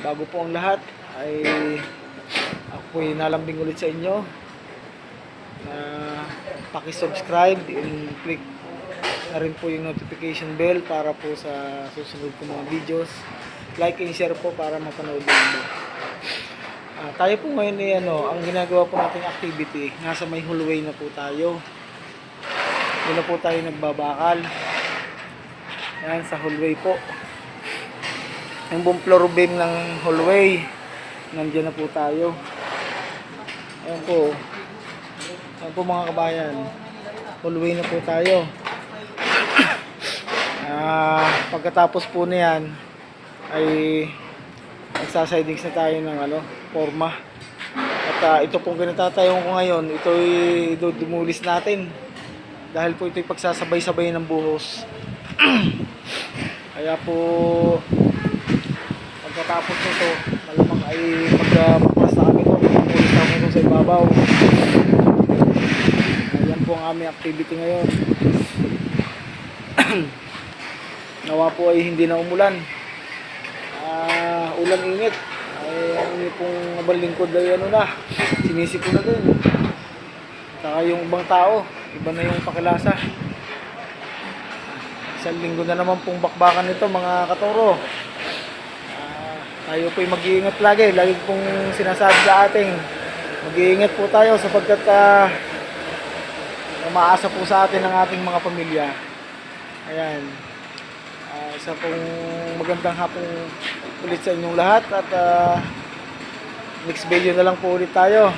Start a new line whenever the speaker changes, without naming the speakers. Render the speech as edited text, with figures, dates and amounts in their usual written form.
bago po ang lahat ay ako po nalambing ulit sa inyo na paki-subscribe and click na rin po yung notification bell para po sa susunod ko mga videos. Like and share po para mapanood niyo. Tayo po ngayon ay ang ginagawa po nating activity, nasa may hallway na po tayo. Doon na po tayo nagbabakal. Yan, sa hallway po. Yung buong floor beam ng hallway, nandiyan na po tayo. Ayan po. Ayan po mga kabayan. Hallway na po tayo. Pagkatapos po niyan ay magsasidings na tayo ng forma. At ito pong ginatatayo ko ngayon, ito ay dudumulis natin. Dahil po ito ay pagsasabay-sabay ng buhos. Kaya po pagkatapos nito, malamang ay magpaplas na kami ito. Magpapulis na kami ito sa ibabaw. Ayan po ang aming activity ngayon. Nawa po ay hindi na umulan. Ulan init. Ay ang init pong abalingkod ay sinisipo na din. Saka yung ibang tao, iba na yung pakilasa. Isang linggo na naman pong bakbakan nito mga katoro. Tayo po'y mag-iingat lagi. Lagi pong sinasabi sa ating mag-iingat po tayo sapagkat umaasa po sa atin ang ating mga pamilya. Ayan. Isa pong magandang hapong ulit sa inyong lahat at next video na lang po ulit tayo.